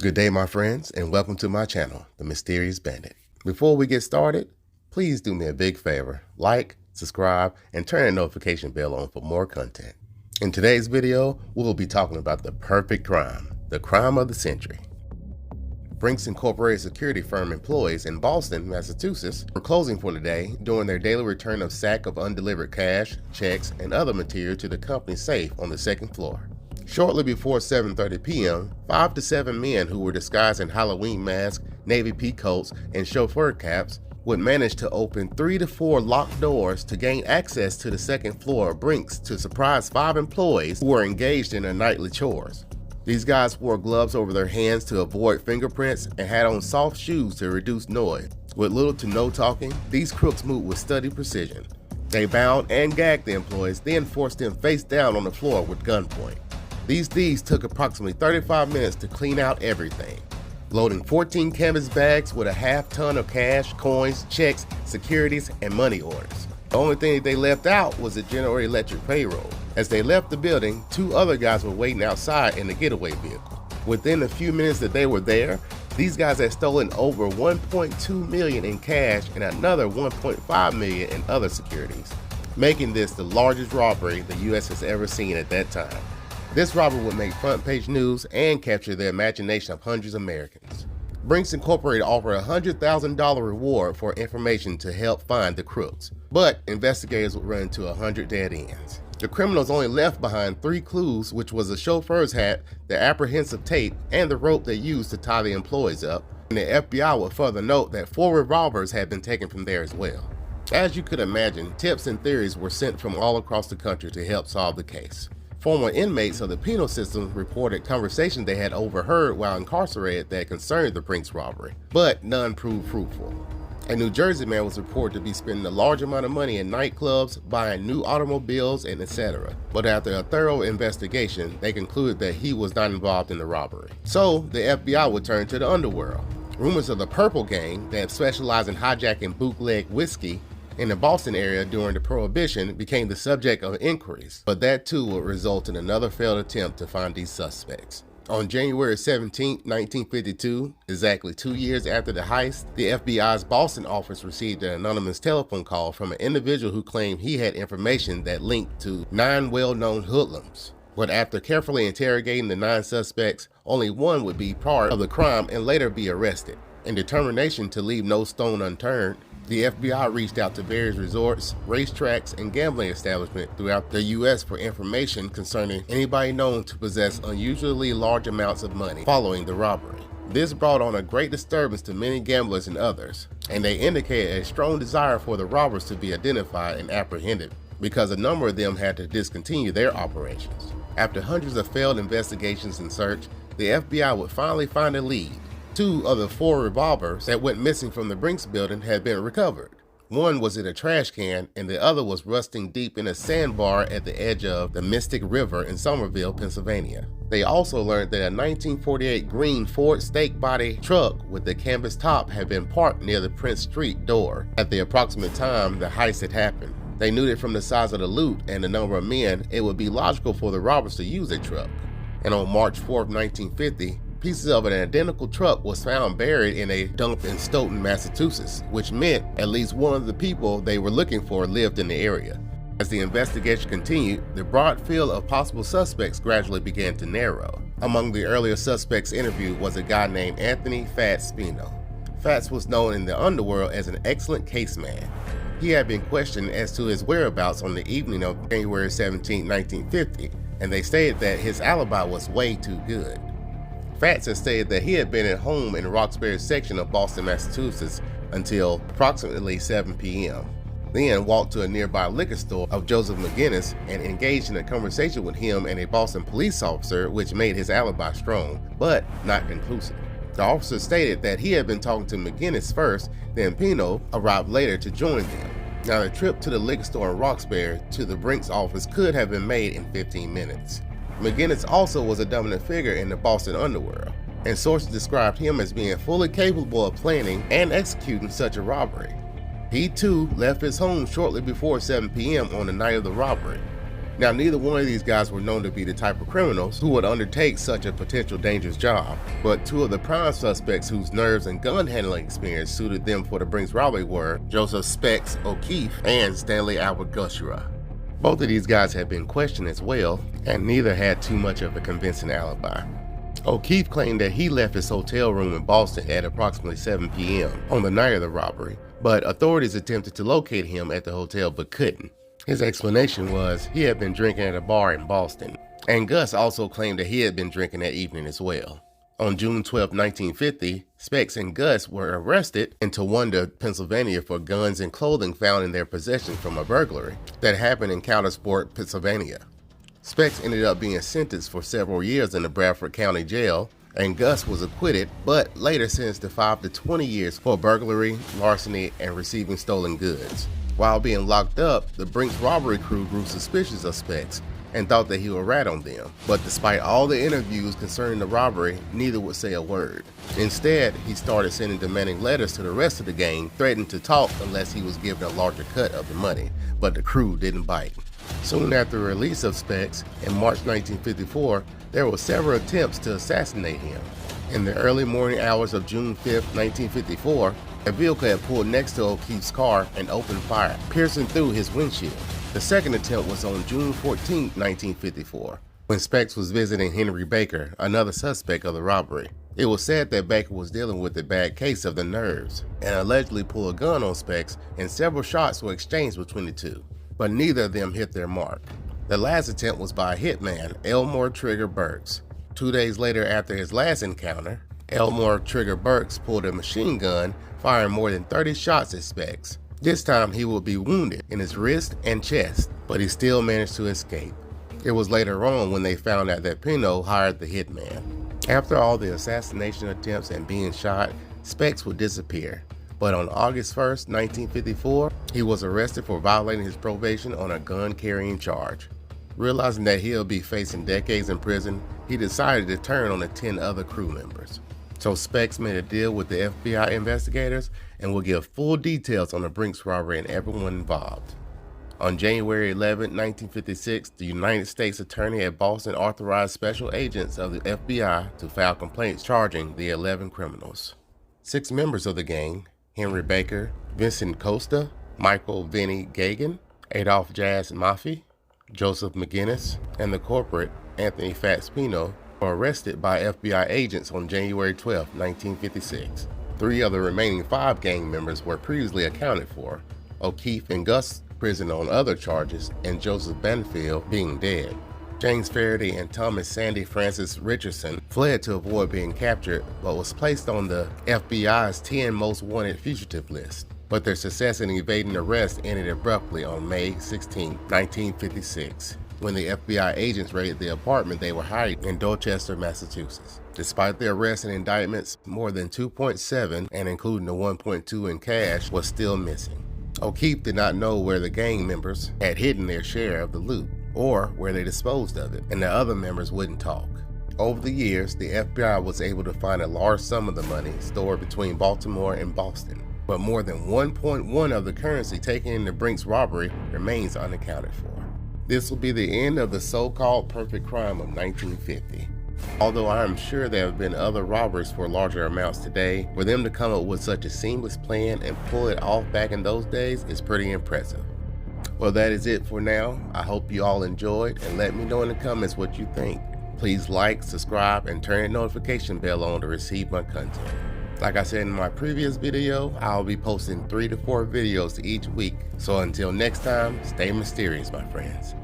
Good day, my friends, and welcome to my channel, The Mysterious Bandit. Before we get started, please do me a big favor, like, subscribe, and turn the notification bell on for more content. In today's video, we will be talking about the perfect crime, the crime of the century. Brinks Incorporated security firm employees in Boston, Massachusetts were closing for the day during their daily return of sack of undelivered cash, checks, and other material to the company's safe on the second floor. Shortly before 7:30 p.m., 5 to 7 men who were disguised in Halloween masks, navy pea coats, and chauffeur caps would manage to open 3 to 4 locked doors to gain access to the second floor of Brinks to surprise 5 employees who were engaged in their nightly chores. These guys wore gloves over their hands to avoid fingerprints and had on soft shoes to reduce noise. With little to no talking, these crooks moved with steady precision. They bound and gagged the employees, then forced them face down on the floor with gunpoint. These thieves took approximately 35 minutes to clean out everything, loading 14 canvas bags with a half-ton of cash, coins, checks, securities, and money orders. The only thing they left out was the General Electric payroll. As they left the building, 2 other guys were waiting outside in the getaway vehicle. Within a few minutes that they were there, these guys had stolen over $1.2 million in cash and another $1.5 million in other securities, making this the largest robbery the U.S. has ever seen at that time. This robbery would make front-page news and capture the imagination of hundreds of Americans. Brinks Incorporated offered a $100,000 reward for information to help find the crooks, but investigators would run into 100 dead ends. The criminals only left behind 3 clues, which was a chauffeur's hat, the apprehensive tape, and the rope they used to tie the employees up, and the FBI would further note that 4 revolvers had been taken from there as well. As you could imagine, tips and theories were sent from all across the country to help solve the case. Former inmates of the penal system reported conversations they had overheard while incarcerated that concerned the Brinks robbery, but none proved fruitful. A New Jersey man was reported to be spending a large amount of money in nightclubs, buying new automobiles, and etc. But after a thorough investigation, they concluded that he was not involved in the robbery. So the FBI would turn to the underworld. Rumors of the Purple Gang, that specialized in hijacking bootleg whiskey in the Boston area during the Prohibition, became the subject of inquiries, but that too would result in another failed attempt to find these suspects. On January 17, 1952, exactly 2 years after the heist, the FBI's Boston office received an anonymous telephone call from an individual who claimed he had information that linked to 9 well-known hoodlums. But after carefully interrogating the 9 suspects, only one would be part of the crime and later be arrested. In determination to leave no stone unturned, the FBI reached out to various resorts, racetracks, and gambling establishments throughout the U.S. for information concerning anybody known to possess unusually large amounts of money following the robbery. This brought on a great disturbance to many gamblers and others, and they indicated a strong desire for the robbers to be identified and apprehended, because a number of them had to discontinue their operations. After hundreds of failed investigations and search, the FBI would finally find a lead. 2 of the 4 revolvers that went missing from the Brinks building had been recovered. One was in a trash can, and the other was rusting deep in a sandbar at the edge of the Mystic River in Somerville, Pennsylvania. They also learned that a 1948 green Ford stake body truck with a canvas top had been parked near the Prince Street door at the approximate time the heist had happened. They knew that from the size of the loot and the number of men, it would be logical for the robbers to use a truck. And on March 4, 1950, pieces of an identical truck was found buried in a dump in Stoughton, Massachusetts, which meant at least one of the people they were looking for lived in the area. As the investigation continued, the broad field of possible suspects gradually began to narrow. Among the earlier suspects interviewed was a guy named Anthony Fats Spino. Fats was known in the underworld as an excellent caseman. He had been questioned as to his whereabouts on the evening of January 17, 1950, and they stated that his alibi was way too good. Fats had stated that he had been at home in the Roxbury section of Boston, Massachusetts until approximately 7 p.m. Then walked to a nearby liquor store of Joseph McGinnis and engaged in a conversation with him and a Boston police officer, which made his alibi strong, but not conclusive. The officer stated that he had been talking to McGinnis first, then Pino arrived later to join them. Now, the trip to the liquor store in Roxbury to the Brinks office could have been made in 15 minutes. McGinnis also was a dominant figure in the Boston underworld, and sources described him as being fully capable of planning and executing such a robbery. He too left his home shortly before 7 p.m. on the night of the robbery. Now, neither one of these guys were known to be the type of criminals who would undertake such a potential dangerous job, but two of the prime suspects whose nerves and gun handling experience suited them for the Brinks robbery were Joseph Specs O'Keefe and Stanley Albert Gushera. Both of these guys had been questioned as well, and neither had too much of a convincing alibi. O'Keefe claimed that he left his hotel room in Boston at approximately 7 p.m. on the night of the robbery, but authorities attempted to locate him at the hotel but couldn't. His explanation was he had been drinking at a bar in Boston, and Gus also claimed that he had been drinking that evening as well. On June 12, 1950, Specs and Gus were arrested in Towanda, Pennsylvania for guns and clothing found in their possession from a burglary that happened in Countersport, Pennsylvania. Specs ended up being sentenced for several years in the Bradford County Jail, and Gus was acquitted, but later sentenced to 5 to 20 years for burglary, larceny, and receiving stolen goods. While being locked up, the Brinks robbery crew grew suspicious of Specs and thought that he would rat on them. But despite all the interviews concerning the robbery, neither would say a word. Instead, he started sending demanding letters to the rest of the gang, threatening to talk unless he was given a larger cut of the money, but the crew didn't bite. Soon after the release of Specs, in March 1954, there were several attempts to assassinate him. In the early morning hours of June 5, 1954, a vehicle had pulled next to O'Keefe's car and opened fire, piercing through his windshield. The second attempt was on June 14, 1954, when Specs was visiting Henry Baker, another suspect of the robbery. It was said that Baker was dealing with a bad case of the nerves and allegedly pulled a gun on Specs, and several shots were exchanged between the two, but neither of them hit their mark. The last attempt was by a hitman, Elmore Trigger Burks. 2 days later after his last encounter, Elmore Trigger Burks pulled a machine gun, firing more than 30 shots at Specs. This time he would be wounded in his wrist and chest, but he still managed to escape. It was later on when they found out that Pino hired the hitman. After all the assassination attempts and being shot, Specs would disappear. But on August 1, 1954, he was arrested for violating his probation on a gun-carrying charge. Realizing that he'll be facing decades in prison, he decided to turn on the 10 other crew members. So Specs made a deal with the FBI investigators and will give full details on the Brinks robbery and everyone involved. On January 11, 1956, the United States Attorney at Boston authorized special agents of the FBI to file complaints charging the 11 criminals. 6 members of the gang, Henry Baker, Vincent Costa, Michael Vinnie Gagan, Adolph Jazz Maffei, Joseph McGinnis, and the corporate Anthony Fats Pino were arrested by FBI agents on January 12, 1956. 3 of the remaining 5 gang members were previously accounted for, O'Keefe and Gus prison on other charges, and Joseph Banfield being dead. James Faraday and Thomas Sandy Francis Richardson fled to avoid being captured, but was placed on the FBI's 10 most wanted fugitive list. But their success in evading arrest ended abruptly on May 16, 1956, when the FBI agents raided the apartment they were hiding in Dorchester, Massachusetts. Despite the arrests and indictments, more than 2.7, and including the 1.2 in cash, was still missing. O'Keefe did not know where the gang members had hidden their share of the loot, or where they disposed of it, and the other members wouldn't talk. Over the years, the FBI was able to find a large sum of the money stored between Baltimore and Boston, but more than 1.1 of the currency taken in the Brinks robbery remains unaccounted for. This will be the end of the so-called perfect crime of 1950. Although I am sure there have been other robberies for larger amounts today, for them to come up with such a seamless plan and pull it off back in those days is pretty impressive. Well, that is it for now. I hope you all enjoyed, and let me know in the comments what you think. Please like, subscribe, and turn the notification bell on to receive my content. Like I said in my previous video, I'll be posting 3 to 4 videos each week. So until next time, stay mysterious, my friends.